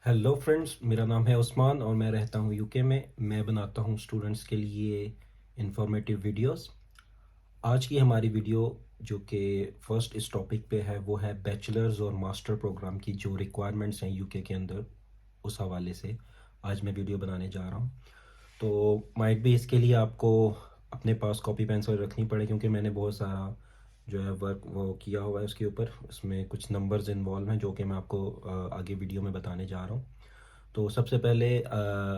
Hello friends, मेरा नाम है उस्मान और मैं रहता हूँ यूके में। मैं बनाता हूँ स्टूडेंट्स के लिए इंफॉर्मेटिव वीडियोस। आज की हमारी वीडियो जो कि फर्स्ट इस टॉपिक पे है वो है बैचलर्स और मास्टर प्रोग्राम की जो रिक्वायरमेंट्स हैं यूके के अंदर। उस हवाले से आज मैं वीडियो बनाने जा रहा हूँ। तो माइट भी इसके लिए आपको अपने पास कॉपी पेंसिल रखनी पड़े क्योंकि मैंने बहुत सारा जो है वर्क वो किया हुआ है उसके ऊपर। उसमें कुछ नंबर्स इन्वॉल्व हैं जो कि मैं आपको आगे वीडियो में बताने जा रहा हूँ। तो सबसे पहले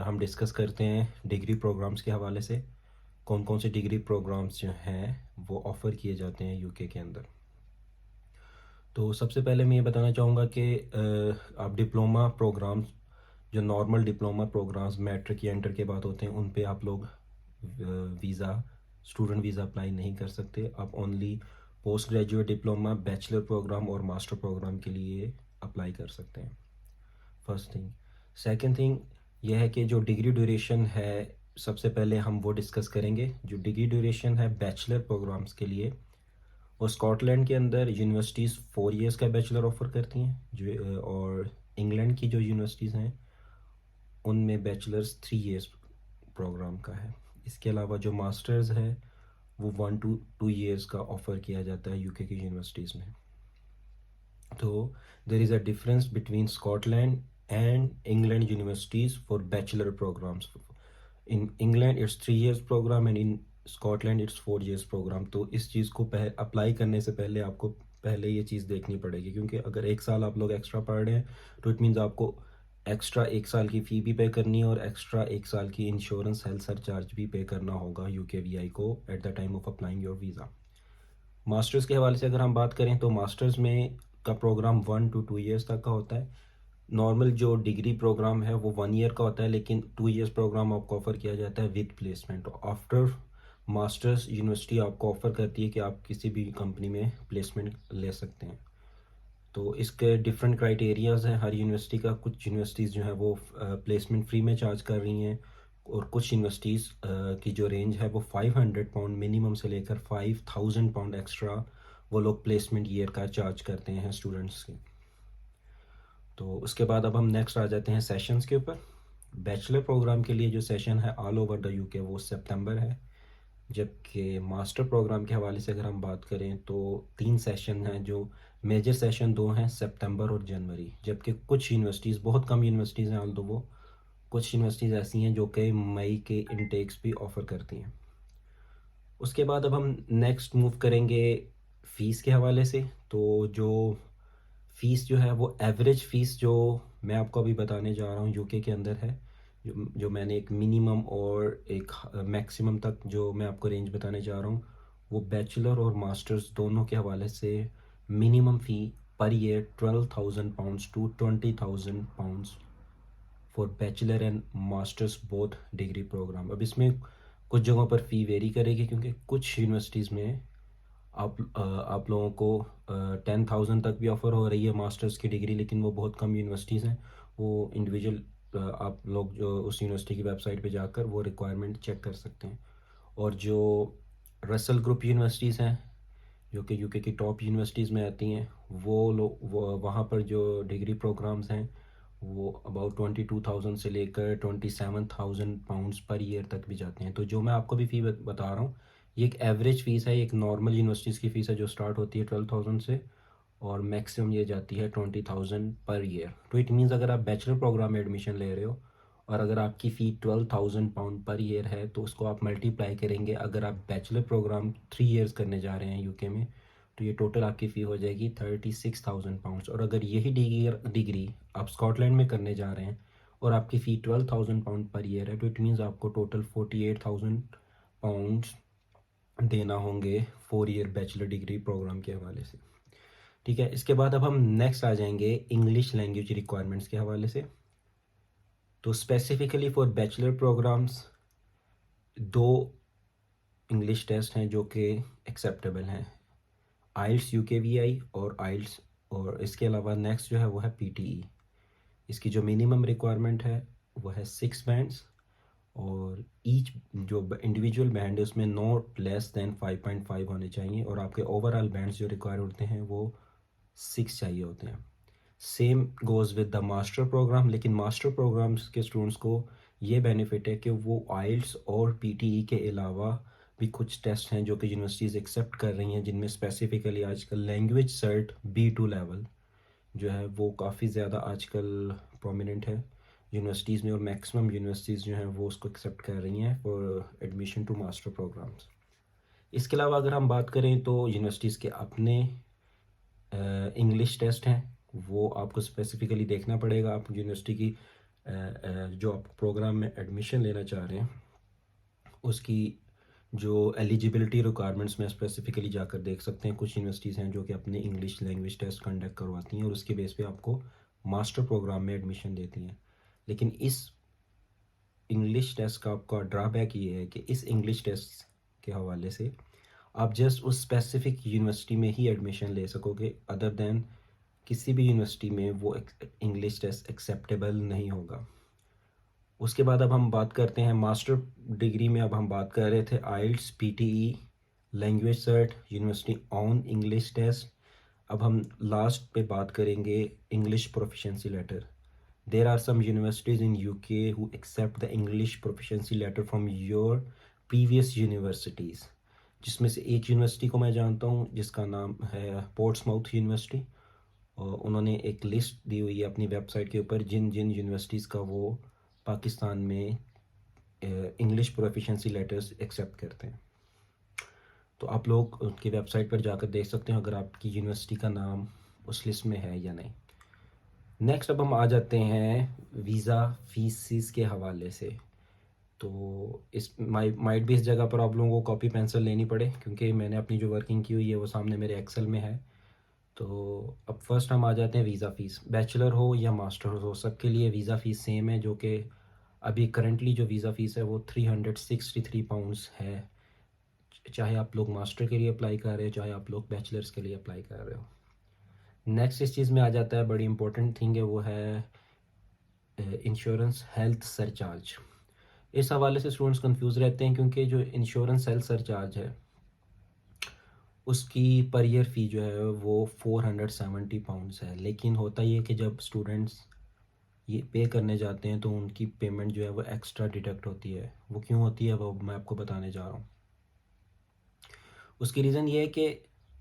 हम डिस्कस करते हैं डिग्री प्रोग्राम्स के हवाले से। कौन कौन से डिग्री प्रोग्राम्स जो हैं वो ऑफ़र किए जाते हैं यूके के अंदर। तो सबसे पहले मैं ये बताना चाहूँगा कि आप डिप्लोमा प्रोग्राम्स, जो नॉर्मल डिप्लोमा प्रोग्राम्स मैट्रिक या इंटर के बाद होते हैं, उन पे आप लोग वीज़ा, स्टूडेंट वीज़ा अप्लाई नहीं कर सकते। आप only post graduate diploma, bachelor programme और मास्टर प्रोग्राम के लिए अप्लाई कर सकते हैं। First thing. सेकंड थिंग यह है कि जो डिग्री ड्यूरेशन है, सबसे पहले हम वो डिस्कस करेंगे। जो डिग्री ड्यूरेशन है बैचलर प्रोग्राम्स के लिए, और स्कॉटलैंड के अंदर यूनिवर्सिटीज़ 4 इयर्स का बैचलर ऑफ़र करती हैं और इंग्लैंड की जो यूनिवर्सिटीज़ हैं उनमें बैचलर्स 3 इयर्स प्रोग्राम का है। इसके अलावा जो मास्टर्स है वो 1 to 2 इयर्स का ऑफ़र किया जाता है यूके की यूनिवर्सिटीज़ में। So there is a difference between Scotland and England universities for bachelor programs. In England it's 3 years program and in Scotland it's 4 years program. तो इस चीज़ को अप्लाई करने से पहले आपको पहले ये चीज़ देखनी पड़ेगी, क्योंकि अगर 1 साल आप लोग एक्स्ट्रा पढ़ रहे हैं तो इट मीन्स आपको एक्स्ट्रा 1 साल की फ़ी भी पे करनी है और एक्स्ट्रा 1 साल की इंश्योरेंस हेल्थ सरचार्ज भी पे करना होगा यूकेवीआई को eight the time of applying your visa. Masters के हवाले से अगर हम बात करें तो मास्टर्स में का प्रोग्राम 1 to 2 इयर्स तक का होता है। नॉर्मल जो डिग्री प्रोग्राम है वो 1 ईयर का होता है, लेकिन 2 इयर्स प्रोग्राम आपको ऑफ़र किया जाता है with placement. After masters university आपको ऑफ़र करती है कि आप किसी भी कंपनी में प्लेसमेंट ले सकते हैं। तो इसके डिफरेंट क्राइटेरियाज़ हैं हर यूनिवर्सिटी का। कुछ यूनिवर्सिटीज़ जो है वो प्लेसमेंट फ्री में चार्ज कर रही हैं, और कुछ यूनिवर्सिटीज़ की जो रेंज है वो £500 मिनिमम से लेकर £5000 एक्स्ट्रा वो लोग प्लेसमेंट ईयर का चार्ज करते हैं स्टूडेंट्स के। तो उसके बाद अब हम नेक्स्ट आ जाते हैं सेशंस के ऊपर। बैचलर प्रोग्राम के लिए जो सेशन है ऑल ओवर द यूके वो सितंबर है, जबकि मास्टर प्रोग्राम के हवाले से अगर हम बात करें तो 3 सेशन हैं। जो मेजर सेशन 2 हैं, सितंबर और जनवरी। जबकि कुछ यूनिवर्सिटीज़, बहुत कम यूनिवर्सिटीज़ हैं ऑल दो, वो कुछ यूनिवर्सिटीज़ ऐसी हैं जो कि मई के इनटेक्स भी ऑफ़र करती हैं। उसके बाद अब हम नेक्स्ट मूव करेंगे फ़ीस के हवाले से। तो जो फ़ीस जो है वो एवरेज फ़ीस जो मैं आपको अभी बताने जा रहा हूँ यूके के अंदर है, जो मैंने एक मिनिमम और एक मैक्सिमम तक जो मैं आपको रेंज बताने जा रहा हूँ, वो बैचलर और मास्टर्स दोनों के हवाले से minimum fee per year £12,000 to £20,000 for bachelor and masters both degree programme. अब इसमें कुछ जगहों पर फ़ी वेरी करेगी, क्योंकि कुछ यूनिवर्सिटीज़ में आप लोगों को 10,000 तक भी ऑफ़र हो रही है मास्टर्स की डिग्री, लेकिन वो बहुत कम यूनिवर्सिटीज़ हैं। वो इंडिविजुअल आप लोग जो उस यूनिवर्सिटी की वेबसाइट पे जाकर वो रिक्वायरमेंट चेक कर सकते हैं। और जो रसल ग्रुप यूनिवर्सिटीज़ हैं जो कि यूके की टॉप यूनिवर्सिटीज़ में आती हैं, वो वहाँ पर जो डिग्री प्रोग्राम्स हैं वो अबाउट 22,000 से लेकर £27,000 पर ईयर तक भी जाते हैं। तो जो मैं आपको भी फ़ी बता रहा हूँ, ये एक एवरेज फ़ीस है। एक नॉर्मल यूनिवर्सिटीज़ की फ़ीस है जो स्टार्ट होती है 12,000 से और मैक्सिमम ये जाती है 20,000 पर ईयर। तो इट मीन्स अगर आप बैचलर प्रोग्राम में एडमिशन ले रहे हो और अगर आपकी फ़ी £12,000 पर ईयर है, तो उसको आप मल्टीप्लाई करेंगे। अगर आप बैचलर प्रोग्राम 3 इयर्स करने जा रहे हैं यूके में, तो ये टोटल आपकी फ़ी हो जाएगी £36,000। और अगर यही डिग्री आप स्कॉटलैंड में करने जा रहे हैं और आपकी फ़ी £12,000 पर ईयर है, तो इट मीन्स आपको टोटल £48,000 देना होंगे 4 ईयर बैचलर डिग्री प्रोग्राम के हवाले से। ठीक है, इसके बाद अब हम नेक्स्ट आ जाएंगे इंग्लिश लैंग्वेज रिक्वायरमेंट्स के हवाले से। तो specifically for bachelor programmes 2 English test हैं जो कि एक्सेप्टेबल हैं, आइल्स यूकेवीआई और आइल्स। और इसके अलावा नेक्स्ट जो है वो है पीटीई। इसकी जो मिनिमम रिक्वायरमेंट है वो है 6 बैंड्स, और ईच जो इंडिविजुअल बैंड है उसमें नॉट लेस दैन 5.5 होने चाहिए, और आपके ओवरऑल बैंड्स जो रिक्वायर होते हैं वो 6 चाहिए होते हैं। Same goes with the master programme, लेकिन मास्टर प्रोग्राम्स के स्टूडेंट्स को ये बेनिफिट है कि वो आइल्स और पीटीई के अलावा भी कुछ टेस्ट हैं जो कि यूनिवर्सिटीज़ एक्सेप्ट कर रही हैं, जिनमें स्पेसिफिकली आजकल लैंग्वेज सर्ट B2 लेवल जो है वो काफ़ी ज़्यादा आजकल प्रोमिनेंट है यूनिवर्सिटीज़ में, और मैक्सिमम यूनिवर्सिटीज़ जो हैं वो उसको एक्सेप्ट कर रही हैं for admission to master programmes. इसके अलावा अगर हम बात करें तो यूनिवर्सिटीज़ के अपने इंग्लिश टेस्ट हैं, वो आपको स्पेसिफिकली देखना पड़ेगा। आप यूनिवर्सिटी की जो आप प्रोग्राम में एडमिशन लेना चाह रहे हैं उसकी जो एलिजिबिलिटी रिक्वायरमेंट्स में स्पेसिफिकली जाकर देख सकते हैं। कुछ यूनिवर्सिटीज़ हैं जो कि अपने इंग्लिश लैंग्वेज टेस्ट कंडक्ट करवाती हैं और उसके बेस पे आपको मास्टर प्रोग्राम में एडमिशन देती हैं। लेकिन इस इंग्लिश टेस्ट का आपका ड्रॉबैक ये है कि इस इंग्लिश टेस्ट के हवाले से आप जस्ट उस स्पेसिफिक यूनिवर्सिटी में ही एडमिशन ले सकोगे, अदर देन किसी भी यूनिवर्सिटी में वो इंग्लिश टेस्ट एक्सेप्टेबल नहीं होगा। उसके बाद अब हम बात करते हैं मास्टर डिग्री में। अब हम बात कर रहे थे IELTS, PTE, language cert, university on English test. अब हम लास्ट पे बात करेंगे English proficiency letter. There are some universities in UK who accept the English proficiency letter from your previous universities, जिसमें से एक यूनिवर्सिटी को मैं जानता हूँ जिसका नाम है पोर्ट्समाउथ यूनिवर्सिटी, और उन्होंने एक लिस्ट दी हुई है अपनी वेबसाइट के ऊपर जिन जिन यूनिवर्सिटीज़ का वो पाकिस्तान में इंग्लिश प्रोफिशिएंसी लेटर्स एक्सेप्ट करते हैं। तो आप लोग उनकी वेबसाइट पर जाकर देख सकते हैं अगर आपकी यूनिवर्सिटी का नाम उस लिस्ट में है या नहीं। नेक्स्ट अब हम आ जाते हैं वीज़ा फीसिस के हवाले से। तो इस माइट भी इस जगह पर आप लोगों को कॉपी पेंसिल लेनी पड़े, क्योंकि मैंने अपनी जो वर्किंग की हुई है वो सामने मेरे एक्सेल में है। तो अब फर्स्ट हम आ जाते हैं वीज़ा फ़ीस। बैचलर हो या मास्टर हो, सबके लिए वीज़ा फ़ीस सेम है, जो कि अभी करंटली जो वीज़ा फ़ीस है वो 363 पाउंड्स है, चाहे आप लोग मास्टर के लिए अप्लाई कर रहे हो चाहे आप लोग बैचलर्स के लिए अप्लाई कर रहे हो। नेक्स्ट इस चीज़ में आ जाता है बड़ी इंपॉर्टेंट थिंग है, वो है इंश्योरेंस हेल्थ सरचार्ज। इस हवाले से स्टूडेंट्स कंफ्यूज रहते हैं, क्योंकि जो इंश्योरेंस हेल्थ सरचार्ज है उसकी पर ईयर फ़ी जो है वो 470 पाउंड्स है। लेकिन होता ये कि जब स्टूडेंट्स ये पे करने जाते हैं तो उनकी पेमेंट जो है वो एक्स्ट्रा डिडक्ट होती है। वो क्यों होती है वो मैं आपको बताने जा रहा हूँ। उसकी रीज़न ये है कि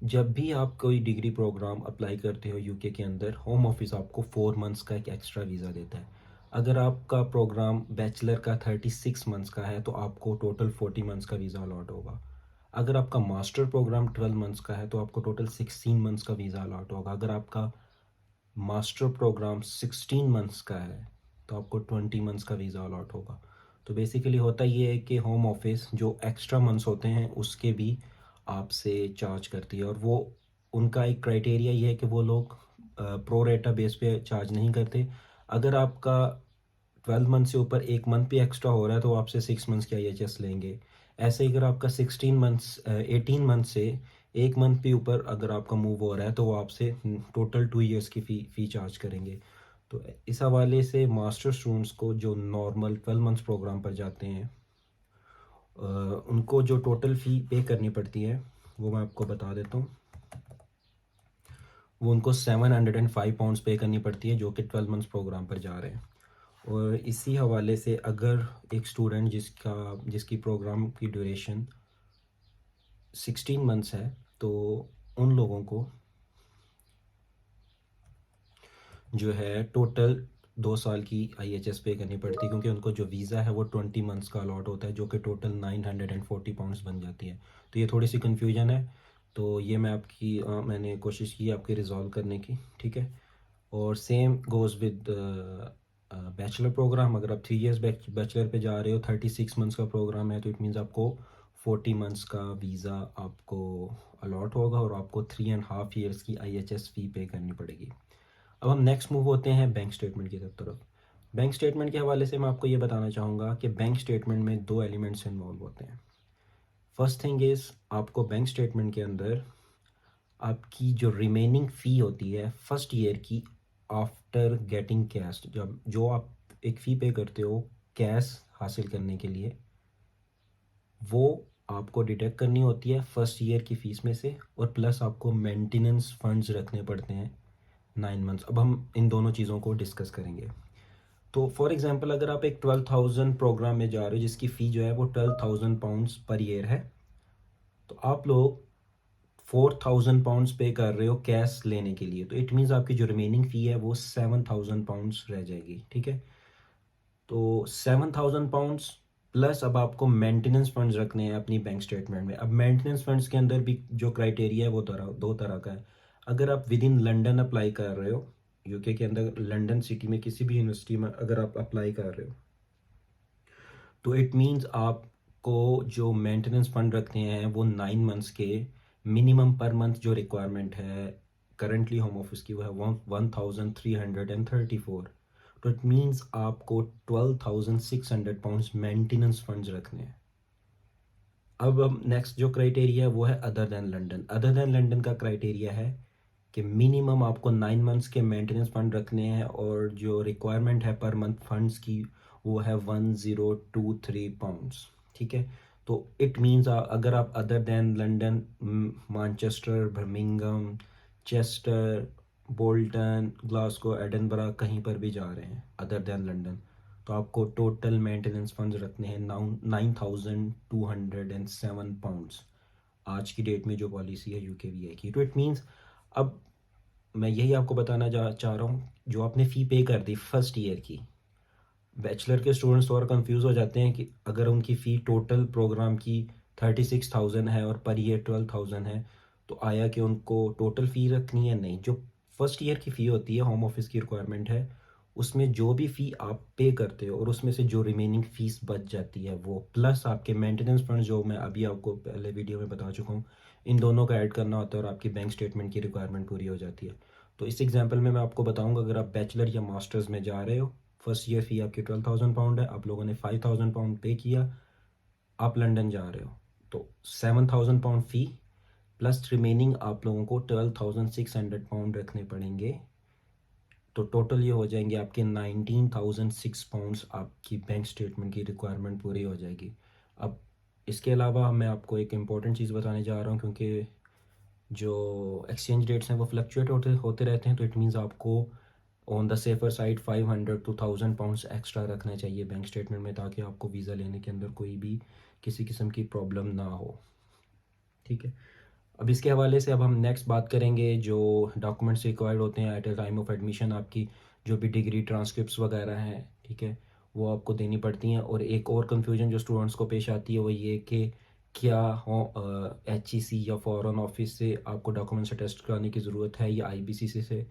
जब भी आप कोई डिग्री प्रोग्राम अप्लाई करते हो यूके के अंदर, होम ऑफिस आपको 4 मंथ्स का एक एक्स्ट्रा वीज़ा देता है। अगर आपका प्रोग्राम बैचलर का 36 मंथ्स का है तो आपको टोटल 40 मंथ्स का वीज़ा अलॉट होगा। अगर आपका मास्टर प्रोग्राम 12 मंथ्स का है तो आपको टोटल 16 मंथ्स का वीज़ा अलॉट होगा। अगर आपका मास्टर प्रोग्राम 16 मंथ्स का है तो आपको 20 मंथ्स का वीज़ा अलॉट होगा। तो बेसिकली होता ये है कि होम ऑफिस जो एक्स्ट्रा मंथ्स होते हैं उसके भी आपसे चार्ज करती है, और वो उनका एक क्राइटेरिया ये है कि वो लोग प्रो रेटा बेस पे चार्ज नहीं करते। अगर आपका 12 मंथ से ऊपर एक मंथ भी एक्स्ट्रा हो रहा है तो वो आपसे 6 मंथ्स की IHS लेंगे। ऐसे ही अगर आपका 18 मंथ से एक मंथ भी ऊपर अगर आपका मूव हो रहा है तो वो आपसे टोटल 2 ईयर्स की फ़ी चार्ज करेंगे। तो इस हवाले से मास्टर स्टूडेंट्स को जो नॉर्मल 12 मंथ्स प्रोग्राम पर जाते हैं उनको जो टोटल फ़ी पे करनी पड़ती है वो मैं आपको बता देता हूँ। वो उनको 705 पाउंड्स पे करनी पड़ती है जो कि 12 मंथ्स प्रोग्राम पर जा रहे हैं। और इसी हवाले से अगर एक स्टूडेंट जिसकी प्रोग्राम की ड्यूरेशन 16 मंथ्स है तो उन लोगों को जो है टोटल 2 साल की IHS पे करनी पड़ती है, क्योंकि उनको जो वीज़ा है वो 20 मंथ्स का अलॉट होता है जो कि टोटल 940 पाउंड्स बन जाती है। तो ये थोड़ी सी कन्फ्यूजन है, तो ये मैंने कोशिश की आपके रिजॉल्व करने की, ठीक है। और same goes with bachelor programme. अगर आप 3 इयर्स बैचलर पे जा रहे हो, 36 मंथ्स का प्रोग्राम है, तो इट मीन्स आपको 40 मंथ्स का वीज़ा आपको अलॉट होगा और आपको 3.5 ईयर्स की IHS फ़ी पे करनी पड़ेगी। अब हम नेक्स्ट मूव होते हैं बैंक स्टेटमेंट की तरफ। बैंक स्टेटमेंट के हवाले से मैं आपको ये बताना चाहूँगा कि बैंक स्टेटमेंट में 2 एलिमेंट्स इन्वॉल्व होते हैं। फर्स्ट थिंग इज़ आपको बैंक स्टेटमेंट के अंदर आपकी जो रिमेनिंग फ़ी होती है फर्स्ट ईयर की आफ्टर गेटिंग कैश, जब जो आप एक फ़ी पे करते हो कैश हासिल करने के लिए, वो आपको डिडक्ट करनी होती है फर्स्ट ईयर की फ़ीस में से, और प्लस आपको मेंटेनेंस फंड्स रखने पड़ते हैं 9 मंथ्स। अब हम इन दोनों चीज़ों को डिस्कस करेंगे। तो फॉर एग्जांपल अगर आप एक 12,000 प्रोग्राम में जा रहे हो जिसकी फ़ी जो है वो 12,000 पाउंड्स पर ईयर है, तो आप लोग 4,000 पाउंड्स पे कर रहे हो कैश लेने के लिए, तो इट मीन्स आपकी जो रिमेनिंग फ़ी है वो 7,000 पाउंड्स रह जाएगी। ठीक है, तो 7,000 पाउंड्स प्लस अब आपको मेंटेनेंस फंड्स रखने हैं अपनी बैंक स्टेटमेंट में। अब मेंटेनेंस फंड्स के अंदर भी जो क्राइटेरिया है वो दो तरह का है। अगर आप विद इन लंदन अप्लाई कर रहे हो, यूके के अंदर लंदन सिटी में किसी भी यूनिवर्सिटी में अगर आप अप्लाई कर रहे हो, तो इट मीन्स आपको जो मेंटेनेंस फंड रखने हैं वो 9 मंथ्स के मिनिमम पर मंथ जो रिक्वायरमेंट है करंटली होम ऑफिस की वो है 1,334। तो इट मीन्स आपको 12,600 पाउंड्स मेंटेनेंस फंड्स रखने हैं। अब नेक्स्ट जो क्राइटेरिया है वो है other than London. Other than London का क्राइटेरिया है कि मिनिमम आपको 9 मंथ्स के मेंटेनेंस फंड रखने हैं और जो रिक्वायरमेंट है पर मंथ फंड्स की वो है 1,023 पाउंड्स। ठीक है, तो इट मीन्स अगर आप other than London, Manchester, Birmingham, Chester, Bolton, Glasgow, Edinburgh कहीं पर भी जा रहे हैं अदर देन लंदन, तो आपको टोटल मेंटेनेंस फंड्स रखने हैं 9,207 पाउंड्स आज की डेट में जो पॉलिसी है यूकेवीए की। तो इट मीन्स अब मैं यही आपको बताना चाह रहा हूँ, जो आपने फ़ी पे कर दी फर्स्ट ईयर की, बैचलर के स्टूडेंट्स और कंफ्यूज हो जाते हैं कि अगर उनकी फ़ी टोटल प्रोग्राम की 36,000 है और पर ईयर 12,000 है, तो आया कि उनको टोटल फ़ी रखनी है? नहीं, जो फर्स्ट ईयर की फ़ी होती है होम ऑफिस की रिक्वायरमेंट है, उसमें जो भी फ़ी आप पे करते हो और उसमें से जो रिमेनिंग फ़ीस बच जाती है वो प्लस आपके मेंटेनेंस फंड जो मैं अभी आपको पहले वीडियो में बता चुका हूँ, इन दोनों का ऐड करना होता है और आपकी बैंक स्टेटमेंट की रिक्वायरमेंट पूरी हो जाती है। तो इस एग्जांपल में मैं आपको बताऊंगा, अगर आप बैचलर या मास्टर्स में जा रहे हो, फर्स्ट ईयर फ़ी आपकी 12,000 पाउंड है, आप लोगों ने 5,000 पाउंड पे किया, आप लंदन जा रहे हो, तो 7,000 पाउंड फ़ी प्लस रिमेनिंग आप लोगों को 12,600 पाउंड रखने पड़ेंगे। तो टोटल ये हो जाएंगे आपके 19,006 पाउंड्स, आपकी बैंक स्टेटमेंट की रिक्वायरमेंट पूरी हो जाएगी। अब इसके अलावा मैं आपको एक इम्पॉर्टेंट चीज़ बताने जा रहा हूँ, क्योंकि जो एक्सचेंज रेट्स हैं वो फ्लक्चुएट होते होते रहते हैं, तो इट मीन्स आपको on the safer side 500 to 1,000 pounds extra रखना चाहिए बैंक स्टेटमेंट में, ताकि आपको वीज़ा लेने के अंदर कोई भी किसी किस्म की प्रॉब्लम ना हो। ठीक है, अब इसके हवाले से अब हम नेक्स्ट बात करेंगे जो डॉक्यूमेंट्स रिक्वायर्ड होते हैं at a time of admission. आपकी जो भी डिग्री ट्रांसक्रिप्ट्स वगैरह हैं, ठीक है, वो आपको देनी पड़ती हैं। और एक और कन्फ्यूजन जो स्टूडेंट्स को पेश आती है वो ये कि क्या हो HEC या फॉरेन ऑफिस से आपको डॉक्यूमेंट्स अटेस्ट कराने की ज़रूरत है या IBCC से।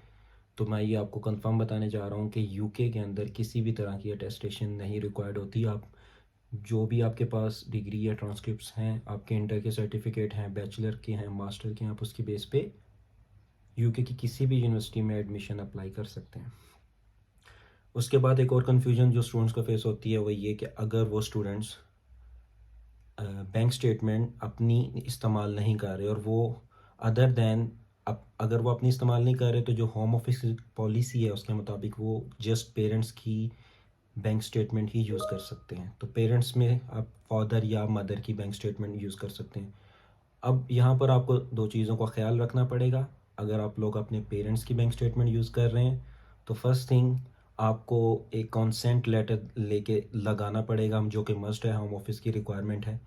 तो मैं ये आपको कंफर्म बताने जा रहा हूँ कि यूके के अंदर किसी भी तरह की अटेस्टेशन नहीं रिक्वायर्ड होती। आप जो भी आपके पास डिग्री या ट्रांसक्रिप्ट्स हैं, आपके इंटर के सर्टिफिकेट हैं, बैचलर के हैं, मास्टर के हैं, आप उसकी बेस पे यूके की किसी भी यूनिवर्सिटी में एडमिशन अप्लाई कर सकते हैं। उसके बाद एक और कन्फ्यूजन जो स्टूडेंट्स को फेस होती है वो ये कि अगर वो स्टूडेंट्स बैंक स्टेटमेंट अपनी इस्तेमाल नहीं कर रहे और वो अदर दैन अगर वो अपनी इस्तेमाल नहीं कर रहे, तो जो होम ऑफिस पॉलिसी है उसके मुताबिक वो जस्ट पेरेंट्स की बैंक स्टेटमेंट ही यूज़ कर सकते हैं। तो पेरेंट्स में आप फादर या मदर की बैंक स्टेटमेंट यूज़ कर सकते हैं। अब यहाँ पर आपको दो चीज़ों का ख्याल रखना पड़ेगा। अगर आप लोग अपने पेरेंट्स की बैंक स्टेटमेंट यूज़ कर रहे हैं, तो फर्स्ट थिंग आपको एक कॉन्सेंट लेटर लेके लगाना पड़ेगा, जो कि मस्ट है, होम ऑफिस की रिक्वायरमेंट है।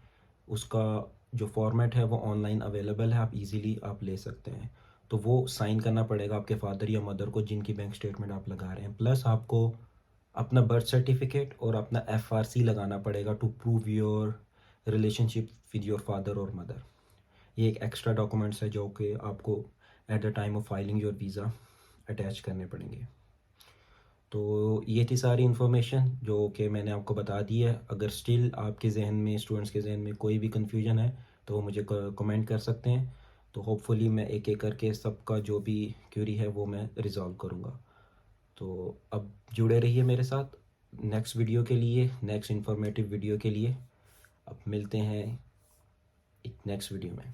उसका जो फॉर्मेट है वो ऑनलाइन अवेलेबल है, आप इजीली आप ले सकते हैं। तो वो साइन करना पड़ेगा आपके फादर या मदर को जिनकी बैंक स्टेटमेंट आप लगा रहे हैं। प्लस आपको अपना बर्थ सर्टिफिकेट और अपना FRC लगाना पड़ेगा to prove your relationship with your father और मदर। ये एक एक्स्ट्रा डॉक्यूमेंट्स है जो कि आपको at the time of filing your visa attach करने पड़ेंगे। तो ये थी सारी इन्फॉर्मेशन जो कि मैंने आपको बता दी है। अगर स्टिल आपके जहन में, स्टूडेंट्स के जहन में कोई भी कन्फ्यूजन है तो वो मुझे कमेंट कर सकते हैं। तो होपफुली मैं एक एक करके सबका जो भी क्यूरी है वो मैं रिज़ॉल्व करूँगा। तो अब जुड़े रहिए मेरे साथ नेक्स्ट वीडियो के लिए, नेक्स्ट इन्फॉर्मेटिव वीडियो के लिए। अब मिलते हैं एक नेक्स्ट वीडियो में।